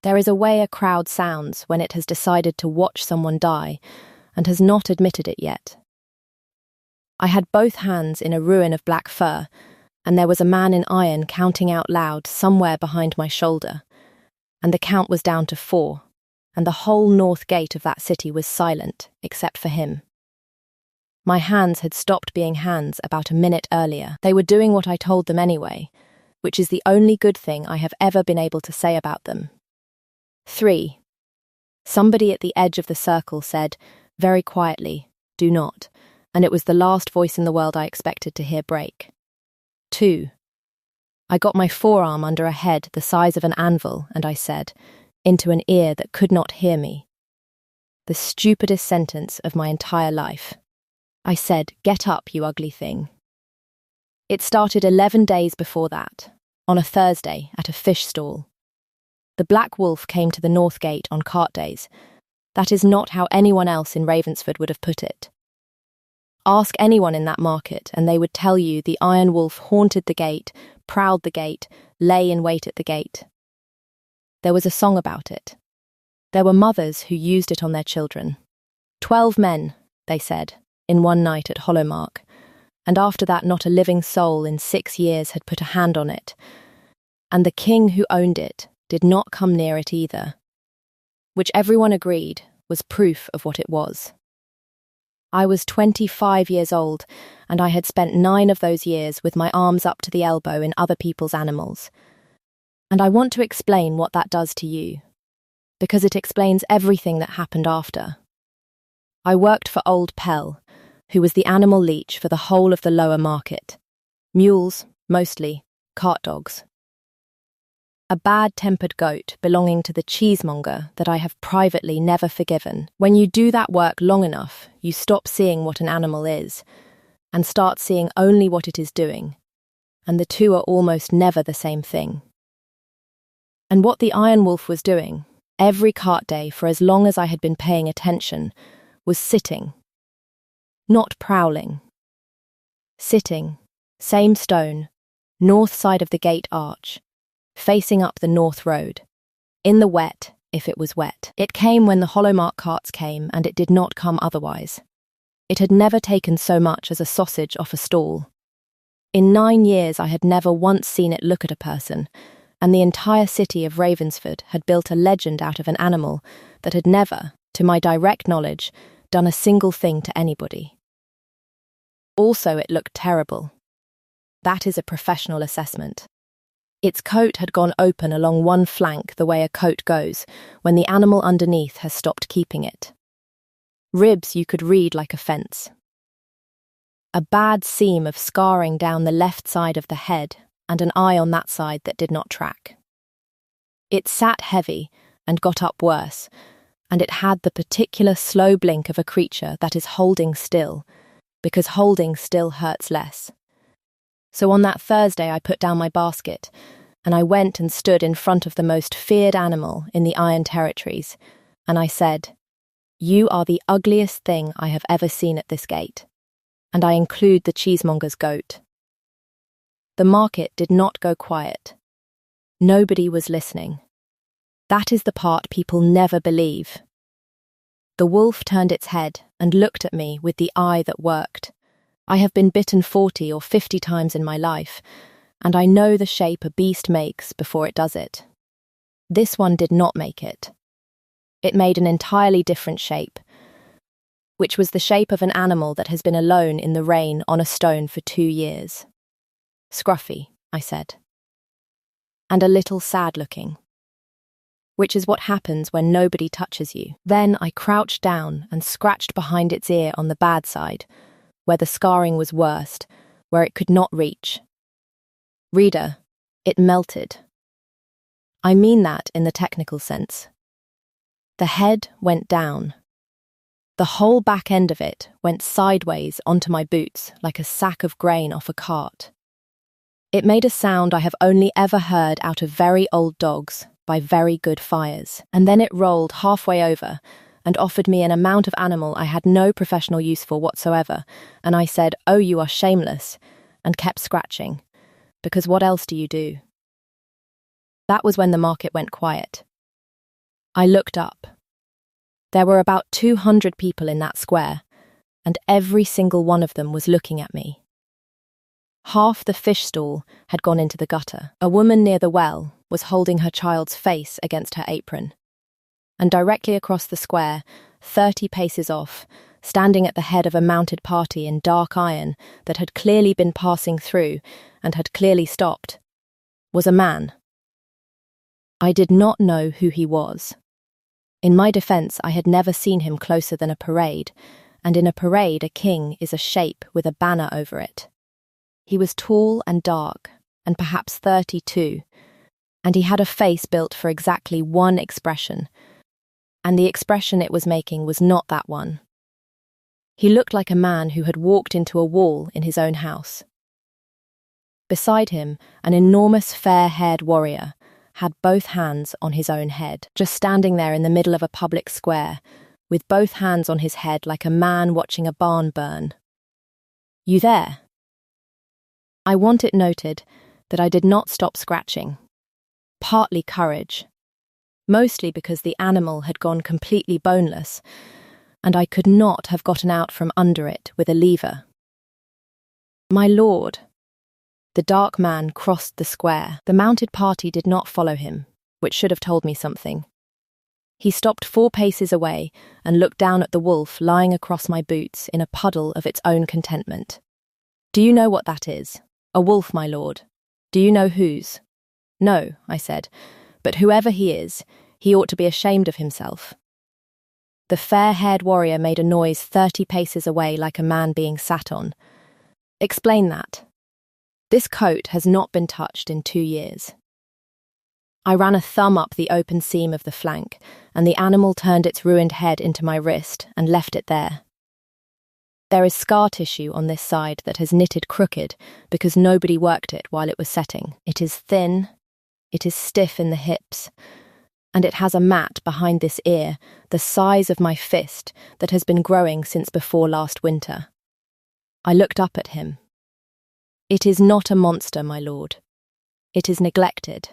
There is a way a crowd sounds when it has decided to watch someone die and has not admitted it yet. I had both hands in a ruin of black fur, and there was a man in iron counting out loud somewhere behind my shoulder, and the count was down to 4, and the whole north gate of that city was silent except for him. My hands had stopped being hands about a minute earlier. They were doing what I told them anyway, which is the only good thing I have ever been able to say about them. 3. Somebody at the edge of the circle said, very quietly, "Do not," and it was the last voice in the world I expected to hear break. 2. I got my forearm under a head the size of an anvil, and I said, into an ear that could not hear me, the stupidest sentence of my entire life. I said, "Get up, you ugly thing." It started 11 days before that, on a Thursday at a fish stall. The Black Wolf came to the North Gate on cart days. That is not how anyone else in Ravensford would have put it. Ask anyone in that market and they would tell you the Iron Wolf haunted the gate, prowled the gate, lay in wait at the gate. There was a song about it. There were mothers who used it on their children. 12 men, they said, in one night at Hollowmark, and after that not a living soul in 6 years had put a hand on it, and the king who owned it did not come near it either, which everyone agreed was proof of what it was. I was 25 years old, and I had spent 9 of those years with my arms up to the elbow in other people's animals. And I want to explain what that does to you, because it explains everything that happened after. I worked for old Pell, who was the animal leech for the whole of the lower market. Mules, mostly, cart dogs. A bad-tempered goat belonging to the cheesemonger that I have privately never forgiven. When you do that work long enough, you stop seeing what an animal is, and start seeing only what it is doing, and the two are almost never the same thing. And what the Iron Wolf was doing, every cart day for as long as I had been paying attention, was sitting. Not prowling. Sitting, same stone, north side of the gate arch, facing up the north road, in the wet, if it was wet. It came when the Hollowmark carts came, and it did not come otherwise. It had never taken so much as a sausage off a stall. In 9 years I had never once seen it look at a person, and the entire city of Ravensford had built a legend out of an animal that had never, to my direct knowledge, done a single thing to anybody. Also, it looked terrible. That is a professional assessment. Its coat had gone open along one flank the way a coat goes when the animal underneath has stopped keeping it. Ribs you could read like a fence. A bad seam of scarring down the left side of the head and an eye on that side that did not track. It sat heavy and got up worse, and it had the particular slow blink of a creature that is holding still, because holding still hurts less. So on that Thursday I put down my basket, and I went and stood in front of the most feared animal in the Iron Territories, and I said, "You are the ugliest thing I have ever seen at this gate," and I include the cheesemonger's goat. The market did not go quiet. Nobody was listening. That is the part people never believe. The wolf turned its head and looked at me with the eye that worked. I have been bitten 40 or 50 times in my life, and I know the shape a beast makes before it does it. This one did not make it. It made an entirely different shape, which was the shape of an animal that has been alone in the rain on a stone for 2 years. Scruffy, I said. And a little sad-looking. Which is what happens when nobody touches you. Then I crouched down and scratched behind its ear on the bad side, where the scarring was worst, where it could not reach. Reader, it melted. I mean that in the technical sense. The head went down. The whole back end of it went sideways onto my boots like a sack of grain off a cart. It made a sound I have only ever heard out of very old dogs by very good fires, and then it rolled halfway over and offered me an amount of animal I had no professional use for whatsoever, and I said, "Oh, you are shameless," and kept scratching, because what else do you do? That was when the market went quiet. I looked up. There were about 200 people in that square, and every single one of them was looking at me. Half the fish stall had gone into the gutter. A woman near the well was holding her child's face against her apron. And directly across the square, 30 paces off, standing at the head of a mounted party in dark iron that had clearly been passing through and had clearly stopped, was a man. I did not know who he was. In my defense, I had never seen him closer than a parade, and in a parade a king is a shape with a banner over it. He was tall and dark, and perhaps 32, and he had a face built for exactly one expression, and the expression it was making was not that one. He looked like a man who had walked into a wall in his own house. Beside him, an enormous fair-haired warrior had both hands on his own head, just standing there in the middle of a public square, with both hands on his head like a man watching a barn burn. "You there?" I want it noted that I did not stop scratching. Partly courage, mostly because the animal had gone completely boneless, and I could not have gotten out from under it with a lever. "My lord." The dark man crossed the square. The mounted party did not follow him, which should have told me something. He stopped 4 paces away and looked down at the wolf lying across my boots in a puddle of its own contentment. "Do you know what that is? A wolf, my lord. Do you know whose?" "No," I said, "but whoever he is, he ought to be ashamed of himself." The fair-haired warrior made a noise 30 paces away like a man being sat on. "Explain that. This coat has not been touched in 2 years." I ran a thumb up the open seam of the flank, and the animal turned its ruined head into my wrist and left it there. There is scar tissue on this side that has knitted crooked because nobody worked it while it was setting. It is thin, it is stiff in the hips, and it has a mat behind this ear the size of my fist that has been growing since before last winter. I looked up at him. "It is not a monster, my lord. It is neglected.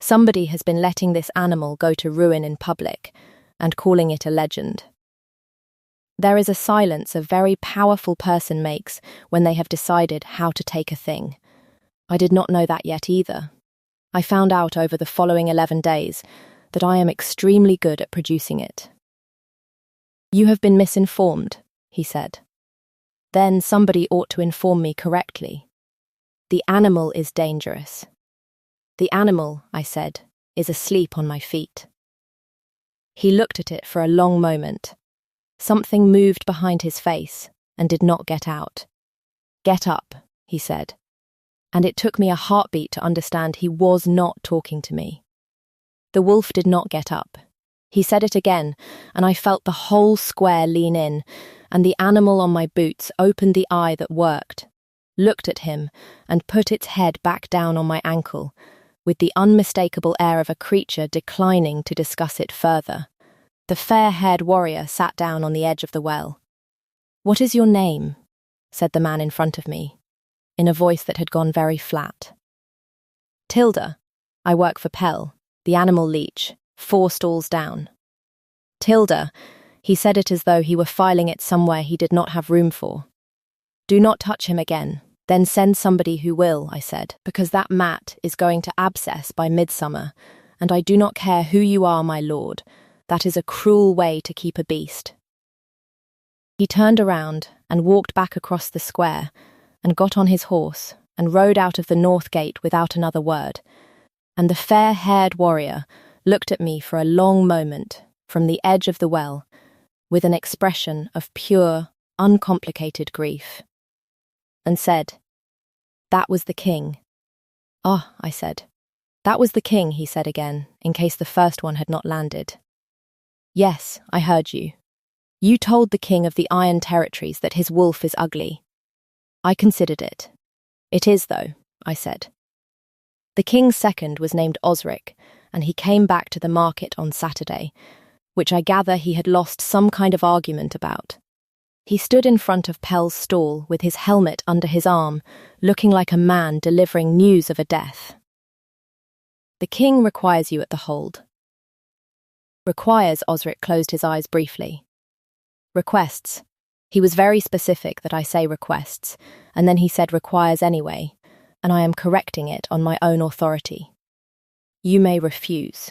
Somebody has been letting this animal go to ruin in public and calling it a legend. There is a silence a very powerful person makes when they have decided how to take a thing. I did not know that yet either. I found out over the following 11 days that I am extremely good at producing it." "You have been misinformed," he said. "Then somebody ought to inform me correctly. The animal is dangerous." "The animal," I said, "is asleep on my feet." He looked at it for a long moment. Something moved behind his face and did not get out. "Get up," he said, and it took me a heartbeat to understand he was not talking to me. The wolf did not get up. He said it again, and I felt the whole square lean in, and the animal on my boots opened the eye that worked, looked at him, and put its head back down on my ankle, with the unmistakable air of a creature declining to discuss it further. The fair-haired warrior sat down on the edge of the well. "What is your name?" said the man in front of me, in a voice that had gone very flat. "Tilda. I work for Pell, the animal leech, 4 stalls down." "Tilda," he said it as though he were filing it somewhere he did not have room for. "Do not touch him again. Then send somebody who will," I said, "because that mat is going to abscess by midsummer, and I do not care who you are, my lord. That is a cruel way to keep a beast." He turned around and walked back across the square and got on his horse and rode out of the north gate without another word, and the fair-haired warrior looked at me for a long moment from the edge of the well with an expression of pure, uncomplicated grief, and said, "That was the king." "Ah," I said. "That was the king," he said again, in case the first one had not landed. "Yes, I heard you. You told the king of the Iron Territories that his wolf is ugly. I considered it. It is, though," I said. "The king's second was named Osric, and he came back to the market on Saturday, which I gather he had lost some kind of argument about. He stood in front of Pell's stall with his helmet under his arm, looking like a man delivering news of a death. The king requires you at the hold." Requires, Osric closed his eyes briefly. Requests. He was very specific that I say requests, and then he said requires anyway, and I am correcting it on my own authority. You may refuse.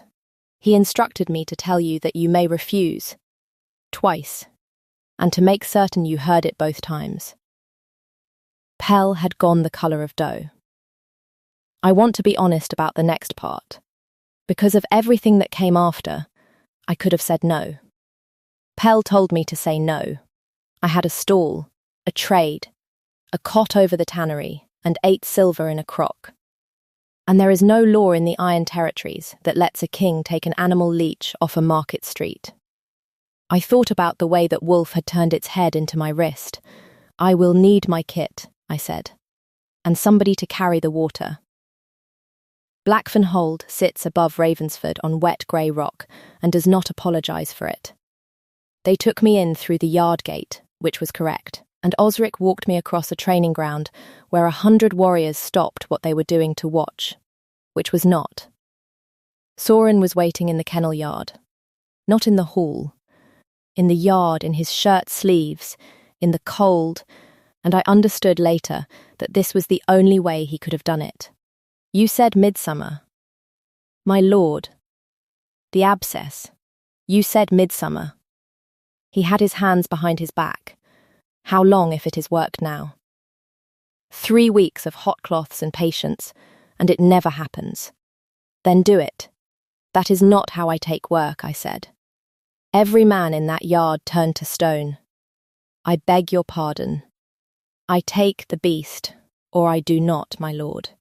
He instructed me to tell you that you may refuse. Twice. And to make certain you heard it both times. Pell had gone the colour of dough. I want to be honest about the next part. Because of everything that came after, I could have said no. Pell told me to say no. I had a stall, a trade, a cot over the tannery, and 8 silver in a crock. And there is no law in the Iron Territories that lets a king take an animal leech off a market street. I thought about the way that Wolf had turned its head into my wrist. I will need my kit, I said, and somebody to carry the water. Blackfernhold sits above Ravensford on wet grey rock and does not apologise for it. They took me in through the yard gate, which was correct, and Osric walked me across a training ground where 100 warriors stopped what they were doing to watch, which was not. Soren was waiting in the kennel yard, not in the hall, in the yard, in his shirt sleeves, in the cold, and I understood later that this was the only way he could have done it. You said midsummer. My lord. The abscess. You said midsummer. He had his hands behind his back. How long if it is worked now? 3 weeks of hot cloths and patience, and it never happens. Then do it. That is not how I take work, I said. Every man in that yard turned to stone. I beg your pardon. I take the beast, or I do not, my lord.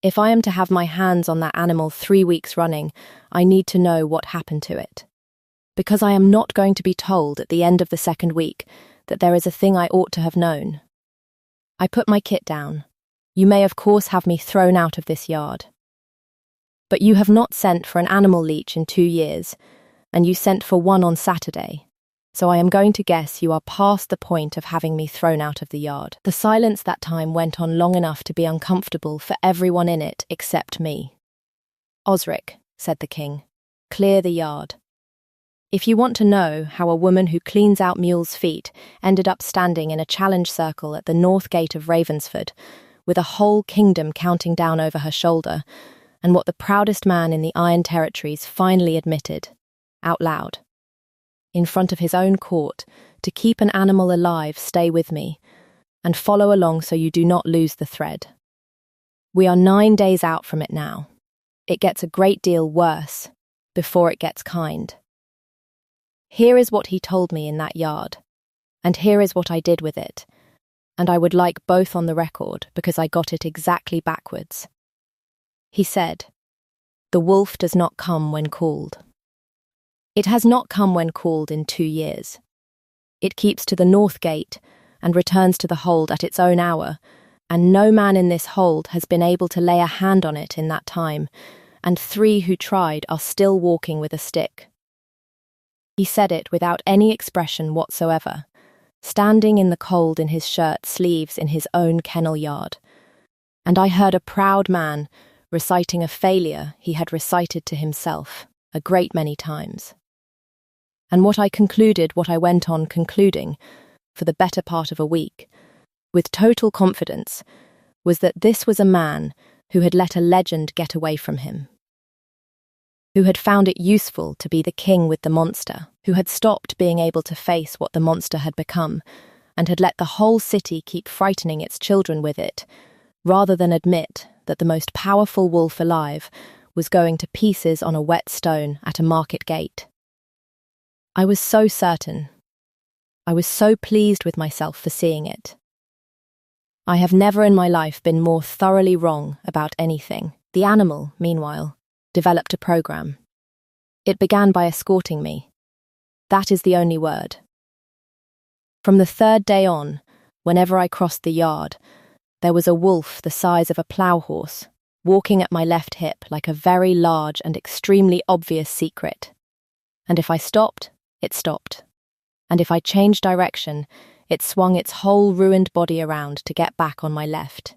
If I am to have my hands on that animal 3 weeks running, I need to know what happened to it. Because I am not going to be told at the end of the 2nd week that there is a thing I ought to have known. I put my kit down. You may of course have me thrown out of this yard. But you have not sent for an animal leech in 2 years, and you sent for one on Saturday. So I am going to guess you are past the point of having me thrown out of the yard. The silence that time went on long enough to be uncomfortable for everyone in it except me. Osric, said the king, clear the yard. If you want to know how a woman who cleans out mules' feet ended up standing in a challenge circle at the north gate of Ravensford, with a whole kingdom counting down over her shoulder, and what the proudest man in the Iron Territories finally admitted, out loud, in front of his own court, to keep an animal alive, stay with me, and follow along so you do not lose the thread. We are 9 days out from it now. It gets a great deal worse before it gets kind. Here is what he told me in that yard, and here is what I did with it, and I would like both on the record because I got it exactly backwards. He said, "The wolf does not come when called." It has not come when called in 2 years. It keeps to the north gate and returns to the hold at its own hour, and no man in this hold has been able to lay a hand on it in that time, and 3 who tried are still walking with a stick. He said it without any expression whatsoever, standing in the cold in his shirt sleeves in his own kennel yard, and I heard a proud man reciting a failure he had recited to himself a great many times. And what I went on concluding, for the better part of a week, with total confidence, was that this was a man who had let a legend get away from him, who had found it useful to be the king with the monster, who had stopped being able to face what the monster had become, and had let the whole city keep frightening its children with it, rather than admit that the most powerful wolf alive was going to pieces on a wet stone at a market gate. I was so certain. I was so pleased with myself for seeing it. I have never in my life been more thoroughly wrong about anything. The animal, meanwhile, developed a program. It began by escorting me. That is the only word. From the 3rd day on, whenever I crossed the yard, there was a wolf the size of a plough horse, walking at my left hip like a very large and extremely obvious secret. And if I stopped, it stopped. And if I changed direction, it swung its whole ruined body around to get back on my left.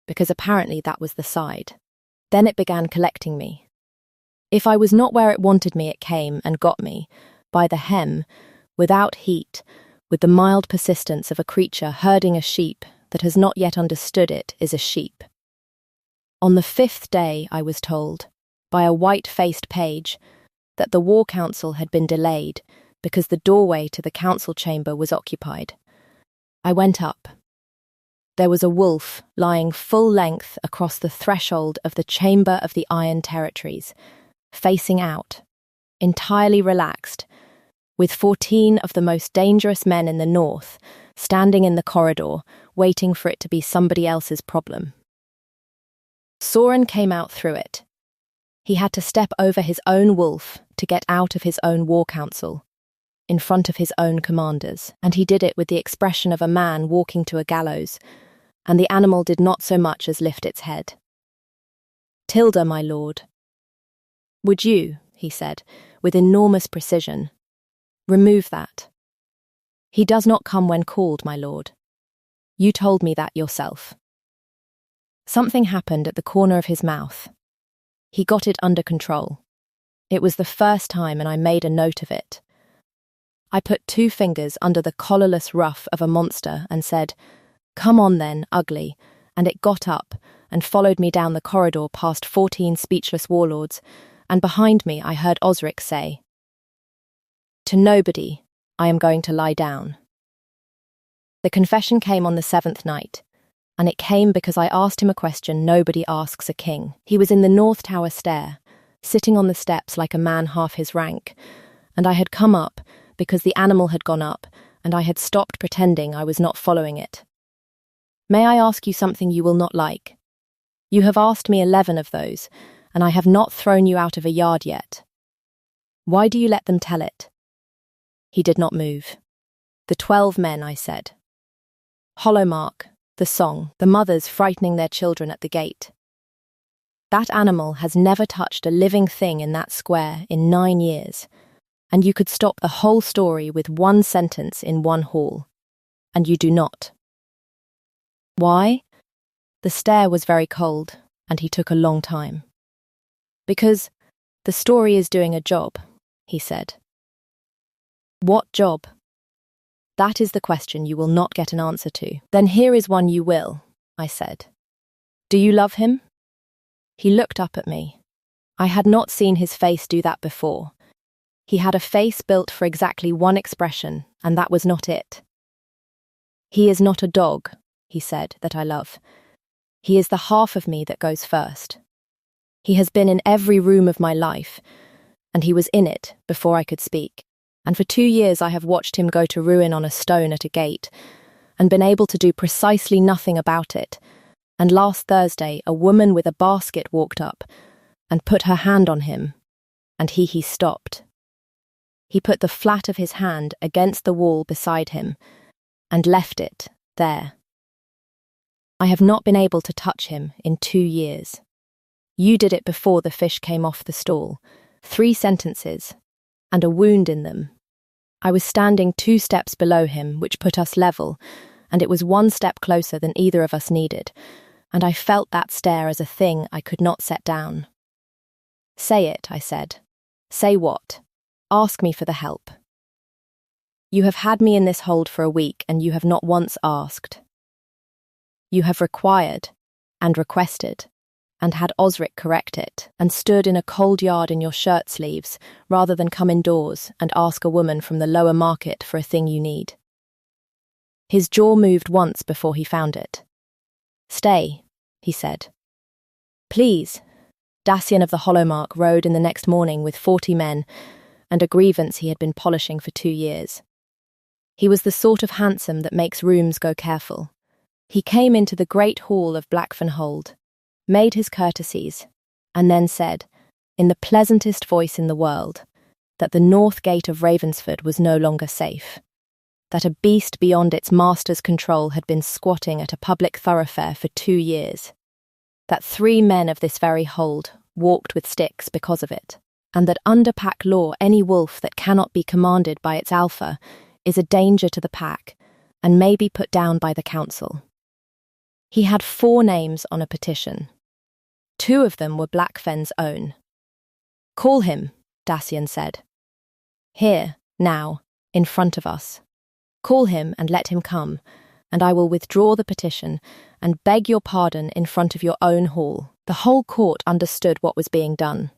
Because apparently that was the side. Then it began collecting me. If I was not where it wanted me, it came and got me, by the hem, without heat, with the mild persistence of a creature herding a sheep that has not yet understood it is a sheep. On the 5th day, I was told, by a white-faced page, that the war council had been delayed because the doorway to the council chamber was occupied. I went up. There was a wolf lying full length across the threshold of the Chamber of the Iron Territories, facing out, entirely relaxed, with 14 of the most dangerous men in the north standing in the corridor, waiting for it to be somebody else's problem. Soren came out through it. He had to step over his own wolf to get out of his own war council, in front of his own commanders, and he did it with the expression of a man walking to a gallows, and the animal did not so much as lift its head. "Tilda, my lord." "Would you," he said, with enormous precision, "remove that? He does not come when called, my lord. You told me that yourself." Something happened at the corner of his mouth. He got it under control. It was the first time, and I made a note of it. I put 2 fingers under the collarless ruff of a monster and said, "Come on then, ugly," and it got up and followed me down the corridor past 14 speechless warlords, and behind me I heard Osric say, "To nobody, I am going to lie down." The confession came on the 7th night, and it came because I asked him a question nobody asks a king. He was in the North Tower stair, sitting on the steps like a man half his rank, and I had come up because the animal had gone up, and I had stopped pretending I was not following it. "May I ask you something you will not like? You have asked me 11 of those, and I have not thrown you out of a yard yet. Why do you let them tell it?" He did not move. "The 12 men," I said. "Hollowmark, the song, the mothers frightening their children at the gate. That animal has never touched a living thing in that square in 9 years, and you could stop the whole story with 1 sentence in 1 hall, and you do not. Why?" The stare was very cold, and he took a long time. "Because the story is doing a job," he said. "What job?" "That is the question you will not get an answer to." "Then here is one you will," I said. "Do you love him?" He looked up at me. I had not seen his face do that before. He had a face built for exactly 1 expression, and that was not it. "He is not a dog," he said, "that I love. He is the half of me that goes first. He has been in every room of my life, and he was in it before I could speak. And for 2 years I have watched him go to ruin on a stone at a gate, and been able to do precisely nothing about it. And last Thursday a woman with a basket walked up and put her hand on him, and he stopped. He put the flat of his hand against the wall beside him, and left it there. I have not been able to touch him in 2 years. You did it before the fish came off the stall. 3 sentences, and a wound in them. I was standing 2 steps below him, which put us level, and it was 1 step closer than either of us needed, and I felt that stare as a thing I could not set down. "Say it," I said. "Say what? Ask me for the help. You have had me in this hold for a week, and you have not once asked. You have required, and requested, and had Osric correct it, and stood in a cold yard in your shirt sleeves, rather than come indoors and ask a woman from the lower market for a thing you need." His jaw moved once before he found it. "Stay," he said. "Please." Dacian of the Hollowmark rode in the next morning with 40 men, and a grievance he had been polishing for 2 years. He was the sort of handsome that makes rooms go careful. He came into the great hall of Blackfernhold, made his courtesies, and then said, in the pleasantest voice in the world, that the north gate of Ravensford was no longer safe, that a beast beyond its master's control had been squatting at a public thoroughfare for 2 years, that 3 men of this very hold walked with sticks because of it, and that under pack law any wolf that cannot be commanded by its alpha is a danger to the pack and may be put down by the council. He had 4 names on a petition. 2 of them were Blackfen's own. Call him, Dacian said. Here, now, in front of us. Call him and let him come, and I will withdraw the petition and beg your pardon in front of your own hall. The whole court understood what was being done.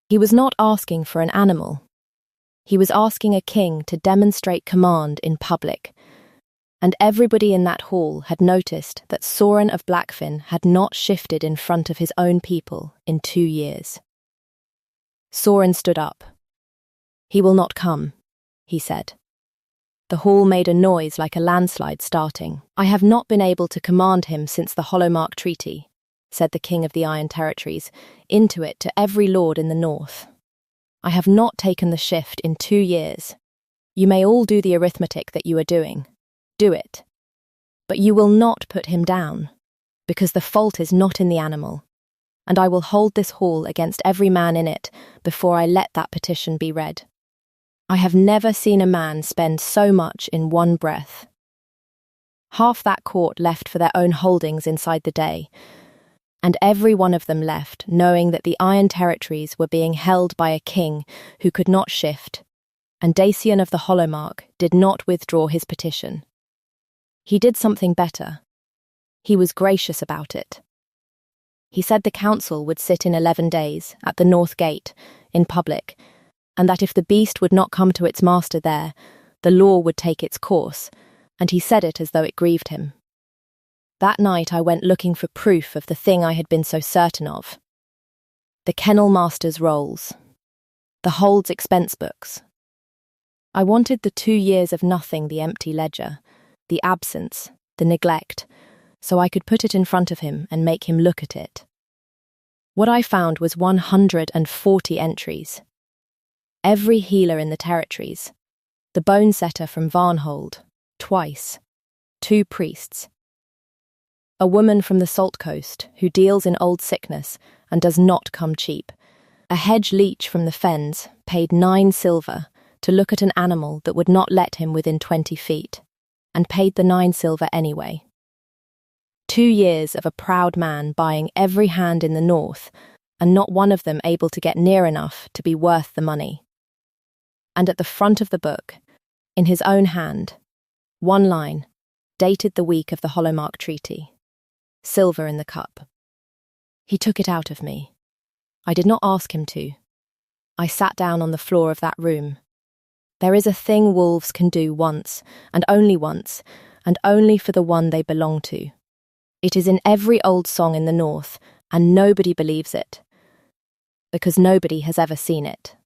He was not asking for an animal. He was asking a king to demonstrate command in public, and everybody in that hall had noticed that Soren of Blackfin had not shifted in front of his own people in 2 years. Soren stood up. He will not come, he said. The hall made a noise like a landslide starting. I have not been able to command him since the Hollowmark Treaty, said the King of the Iron Territories, into it to every lord in the north. I have not taken the shift in 2 years. You may all do the arithmetic that you are doing. Do it. But you will not put him down, because the fault is not in the animal, and I will hold this hall against every man in it before I let that petition be read. I have never seen a man spend so much in one breath. Half that court left for their own holdings inside the day, and every one of them left knowing that the Iron Territories were being held by a king who could not shift, and Dacian of the Hollowmark did not withdraw his petition. He did something better. He was gracious about it. He said the council would sit in 11 days at the North Gate, in public, and that if the beast would not come to its master there, the law would take its course, and he said it as though it grieved him. That night I went looking for proof of the thing I had been so certain of. The kennel master's rolls. The hold's expense books. I wanted the 2 years of nothing, the empty ledger, the absence, the neglect, so I could put it in front of him and make him look at it. What I found was 140 entries. Every healer in the territories, the bone setter from Varnhold, twice, 2 priests, a woman from the Salt Coast who deals in old sickness and does not come cheap, a hedge leech from the fens paid 9 silver to look at an animal that would not let him within 20 feet, and paid the 9 silver anyway. 2 years of a proud man buying every hand in the north, and not one of them able to get near enough to be worth the money. And at the front of the book, in his own hand, 1 line, dated the week of the Hollowmark Treaty. Silver in the cup. He took it out of me. I did not ask him to. I sat down on the floor of that room. There is a thing wolves can do once, and only for the one they belong to. It is in every old song in the north, and nobody believes it, because nobody has ever seen it.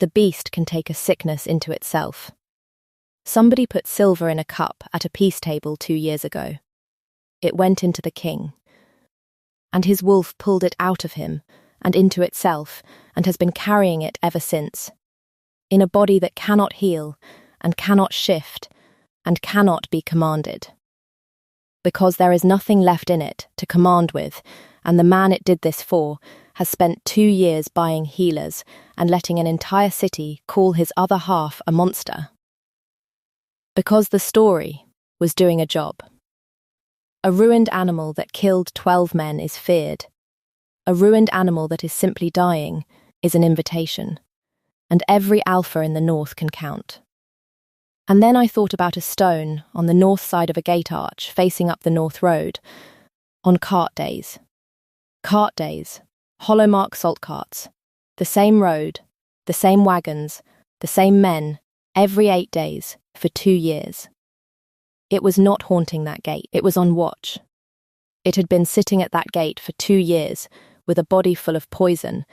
The beast can take a sickness into itself. Somebody put silver in a cup at a peace table 2 years ago. It went into the king, and his wolf pulled it out of him and into itself, and has been carrying it ever since, in a body that cannot heal, and cannot shift, and cannot be commanded. Because there is nothing left in it to command with, and the man it did this for has spent 2 years buying healers and letting an entire city call his other half a monster. Because the story was doing a job. A ruined animal that killed 12 men is feared. A ruined animal that is simply dying is an invitation, and every alpha in the north can count. And then I thought about a stone on the north side of a gate arch facing up the north road, on cart days. Cart days, Hollowmark salt carts, the same road, the same wagons, the same men, every 8 days, for 2 years. It was not haunting that gate, it was on watch. It had been sitting at that gate for 2 years, with a body full of poison,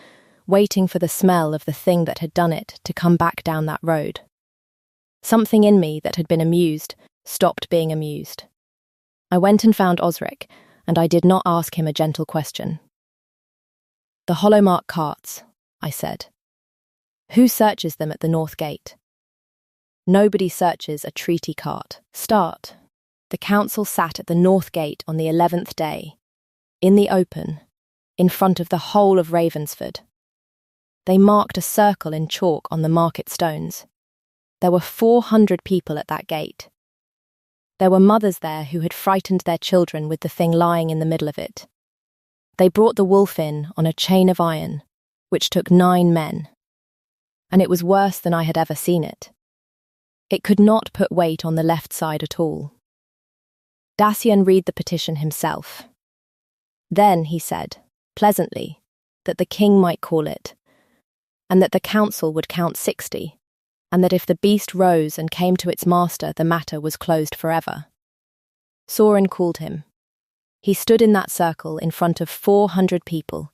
waiting for the smell of the thing that had done it to come back down that road. Something in me that had been amused stopped being amused. I went and found Osric, and I did not ask him a gentle question. "The Hollowmark carts," I said. "Who searches them at the North Gate?" "Nobody searches a treaty cart. Start." The council sat at the North Gate on the 11th day, in the open, in front of the whole of Ravensford. They marked a circle in chalk on the market stones. There were 400 people at that gate. There were mothers there who had frightened their children with the thing lying in the middle of it. They brought the wolf in on a chain of iron, which took 9 men. And it was worse than I had ever seen it. It could not put weight on the left side at all. Dacian read the petition himself. Then he said, pleasantly, that the king might call it, and that the council would count 60, and that if the beast rose and came to its master, the matter was closed forever. Sorin called him. He stood in that circle in front of 400 people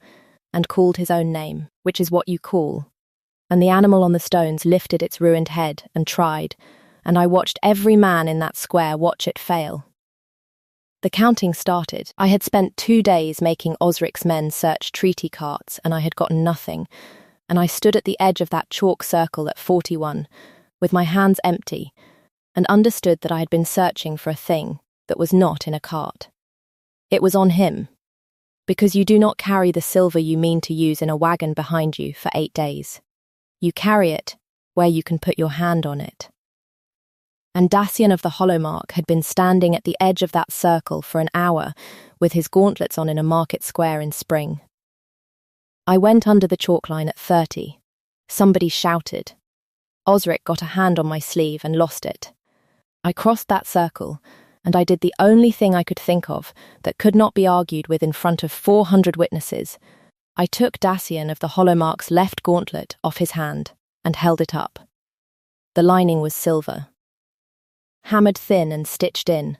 and called his own name, which is what you call, and the animal on the stones lifted its ruined head and tried, and I watched every man in that square watch it fail. The counting started. I had spent 2 days making Osric's men search treaty carts, and I had gotten nothing, and I stood at the edge of that chalk circle at 41, with my hands empty, and understood that I had been searching for a thing that was not in a cart. It was on him, because you do not carry the silver you mean to use in a wagon behind you for 8 days. You carry it where you can put your hand on it. And Dacian of the Hollowmark had been standing at the edge of that circle for an hour with his gauntlets on in a market square in spring. I went under the chalk line at 30. Somebody shouted. Osric got a hand on my sleeve and lost it. I crossed that circle, and I did the only thing I could think of that could not be argued with in front of 400 witnesses. I took Dacian of the Hollowmark's left gauntlet off his hand and held it up. The lining was silver, hammered thin and stitched in,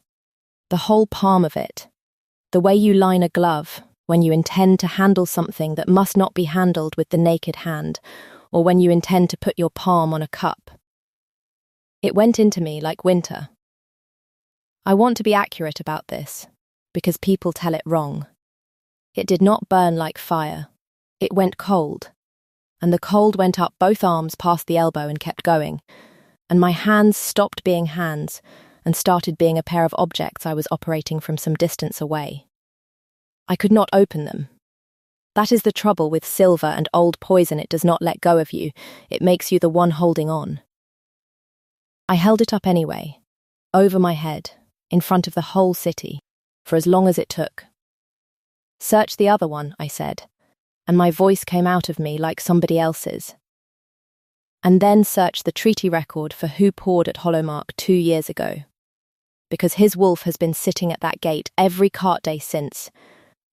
the whole palm of it, the way you line a glove when you intend to handle something that must not be handled with the naked hand, or when you intend to put your palm on a cup. It went into me like winter. I want to be accurate about this, because people tell it wrong. It did not burn like fire. It went cold, and the cold went up both arms past the elbow and kept going, and my hands stopped being hands and started being a pair of objects I was operating from some distance away. I could not open them. That is the trouble with silver and old poison. It does not let go of you. It makes you the one holding on. I held it up anyway, over my head, in front of the whole city, for as long as it took. Search the other one, I said, and my voice came out of me like somebody else's. And then search the treaty record for who poured at Hollowmark 2 years ago, because his wolf has been sitting at that gate every cart day since,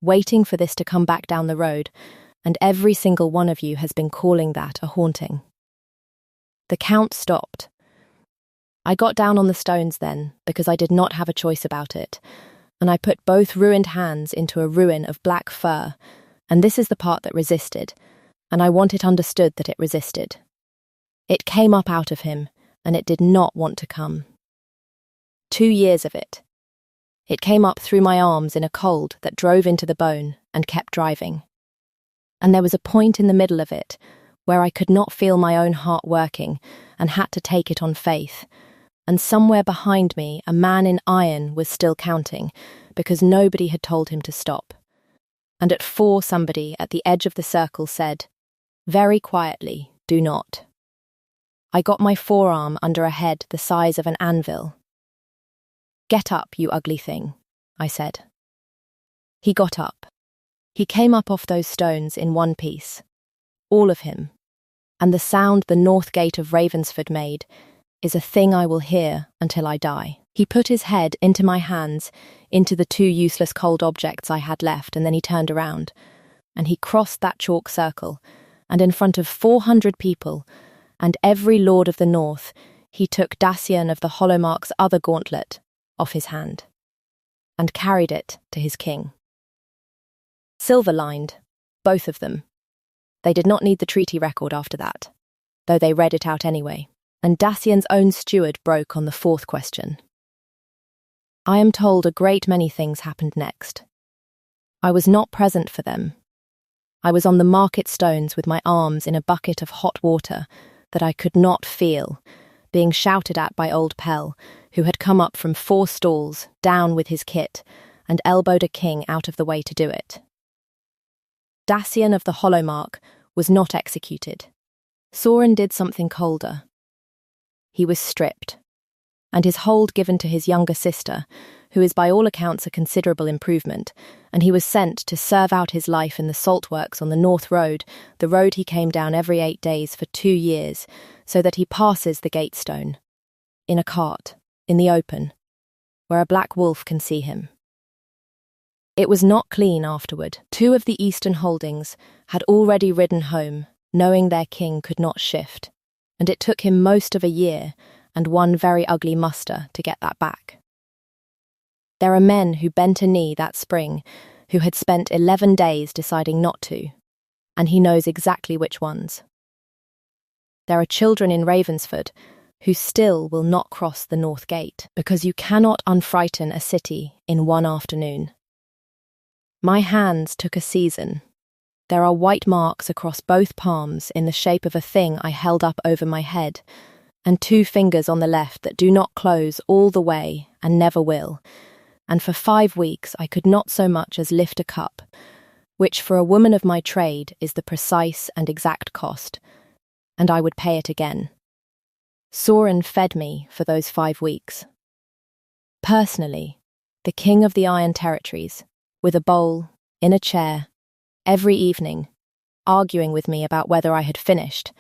waiting for this to come back down the road, and every single one of you has been calling that a haunting. The count stopped. I got down on the stones then, because I did not have a choice about it, and I put both ruined hands into a ruin of black fur, and this is the part that resisted, and I want it understood that it resisted. It came up out of him, and it did not want to come. 2 years of it. It came up through my arms in a cold that drove into the bone and kept driving. And there was a point in the middle of it where I could not feel my own heart working and had to take it on faith. And somewhere behind me, a man in iron was still counting because nobody had told him to stop. And at 4, somebody at the edge of the circle said, very quietly, do not. I got my forearm under a head the size of an anvil. Get up, you ugly thing, I said. He got up. He came up off those stones in one piece. All of him. And the sound the north gate of Ravensford made is a thing I will hear until I die. He put his head into my hands, into the 2 useless cold objects I had left, and then he turned around. And he crossed that chalk circle, and in front of 400 people, and every lord of the north, he took Dacian of the Hollowmark's other gauntlet off his hand, and carried it to his king. Silver-lined, both of them. They did not need the treaty record after that, though they read it out anyway, and Dacian's own steward broke on the 4th question. I am told a great many things happened next. I was not present for them. I was on the market stones with my arms in a bucket of hot water that I could not feel, being shouted at by old Pell, who had come up from 4 stalls, down with his kit, and elbowed a king out of the way to do it. Dacian of the Hollowmark was not executed. Sorin did something colder. He was stripped, and his hold given to his younger sister, who is by all accounts a considerable improvement, and he was sent to serve out his life in the salt works on the North Road, the road he came down every 8 days for 2 years, so that he passes the gatestone, in a cart, in the open, where a black wolf can see him. It was not clean afterward. 2 of the Eastern holdings had already ridden home, knowing their king could not shift, and it took him most of a year and 1 very ugly muster to get that back. There are men who bent a knee that spring who had spent 11 days deciding not to, and he knows exactly which ones. There are children in Ravensford who still will not cross the North Gate, because you cannot unfrighten a city in 1 afternoon. My hands took a season. There are white marks across both palms in the shape of a thing I held up over my head, and 2 fingers on the left that do not close all the way and never will, and for 5 weeks I could not so much as lift a cup, which for a woman of my trade is the precise and exact cost, and I would pay it again. Soren fed me for those 5 weeks. Personally, the king of the Iron Territories, with a bowl, in a chair, every evening, arguing with me about whether I had finished,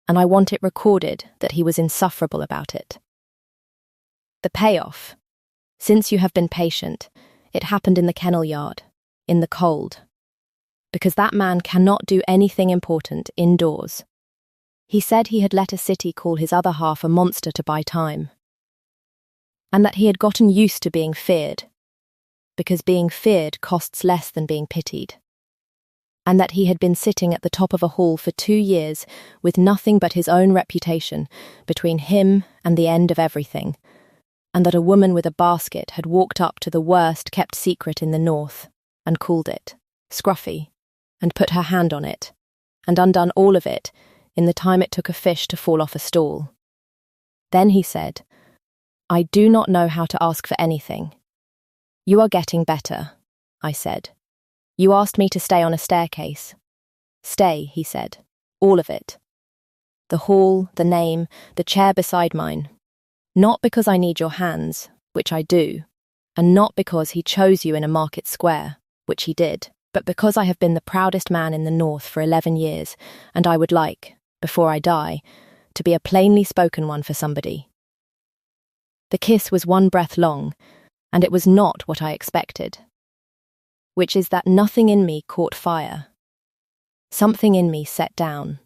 and I want it recorded that he was insufferable about it. The payoff. Since you have been patient, it happened in the kennel yard, in the cold, because that man cannot do anything important indoors. He said he had let a city call his other half a monster to buy time, and that he had gotten used to being feared, because being feared costs less than being pitied, and that he had been sitting at the top of a hall for 2 years with nothing but his own reputation between him and the end of everything, and that a woman with a basket had walked up to the worst kept secret in the North and called it Scruffy, and put her hand on it, and undone all of it in the time it took a fish to fall off a stall. Then he said, "I do not know how to ask for anything." "You are getting better," I said. "You asked me to stay on a staircase." "Stay," he said. "All of it. The hall, the name, the chair beside mine. Not because I need your hands, which I do, and not because he chose you in a market square, which he did, but because I have been the proudest man in the North for 11 years, and I would like, before I die, to be a plainly spoken one for somebody." The kiss was 1 breath long, and it was not what I expected, which is that nothing in me caught fire. Something in me set down.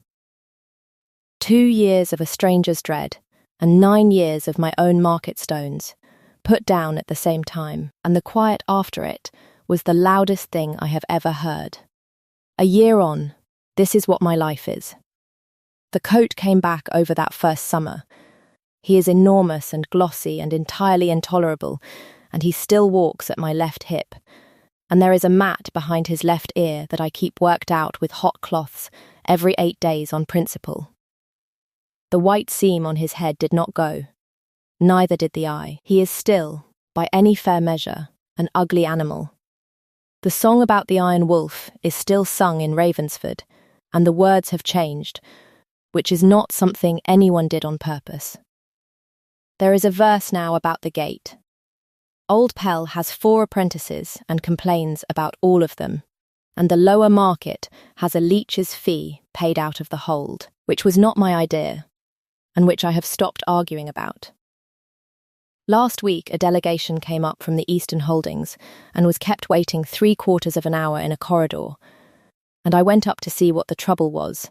2 years of a stranger's dread, and 9 years of my own market stones, put down at the same time, and the quiet after it was the loudest thing I have ever heard. A year on, this is what my life is. The coat came back over that first summer. He is enormous and glossy and entirely intolerable, and he still walks at my left hip, and there is a mat behind his left ear that I keep worked out with hot cloths every 8 days on principle. The white seam on his head did not go, neither did the eye. He is still, by any fair measure, an ugly animal. The song about the Iron Wolf is still sung in Ravensford, and the words have changed, which is not something anyone did on purpose. There is a verse now about the gate. Old Pell has 4 apprentices and complains about all of them, and the lower market has a leech's fee paid out of the hold, which was not my idea, and which I have stopped arguing about. Last week a delegation came up from the Eastern Holdings and was kept waiting 3/4 of an hour in a corridor, and I went up to see what the trouble was,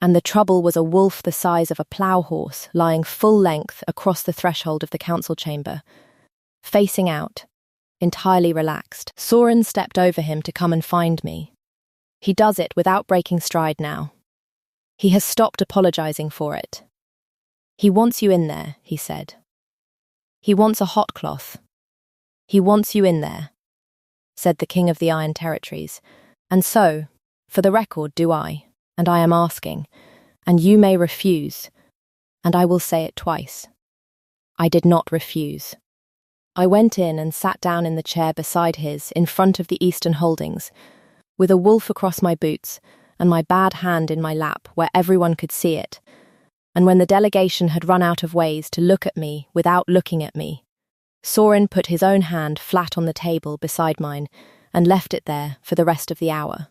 and the trouble was a wolf the size of a plough horse lying full length across the threshold of the council chamber, facing out, entirely relaxed. Soren stepped over him to come and find me. He does it without breaking stride now. He has stopped apologizing for it. "He wants you in there," he said. "He wants a hot cloth. He wants you in there," said the King of the Iron Territories. "And so, for the record, do I, and I am asking, and you may refuse, and I will say it twice. I did not refuse." I went in and sat down in the chair beside his, in front of the Eastern Holdings, with a wolf across my boots and my bad hand in my lap where everyone could see it, and when the delegation had run out of ways to look at me without looking at me, Soren put his own hand flat on the table beside mine and left it there for the rest of the hour.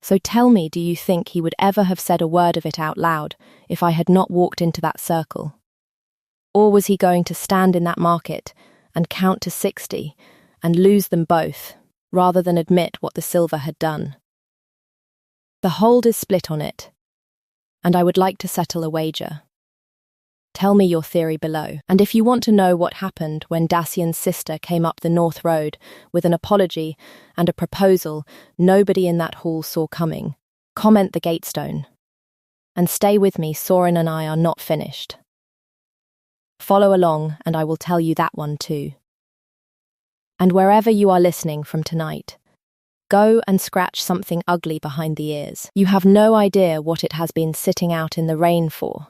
So tell me, do you think he would ever have said a word of it out loud if I had not walked into that circle? Or was he going to stand in that market and count to 60 and lose them both, rather than admit what the silver had done? The hold is split on it, and I would like to settle a wager. Tell me your theory below, and if you want to know what happened when Dacian's sister came up the North Road with an apology and a proposal nobody in that hall saw coming, comment the Gatestone. And stay with me, Soren and I are not finished. Follow along and I will tell you that one too. And wherever you are listening from tonight, go and scratch something ugly behind the ears. You have no idea what it has been sitting out in the rain for.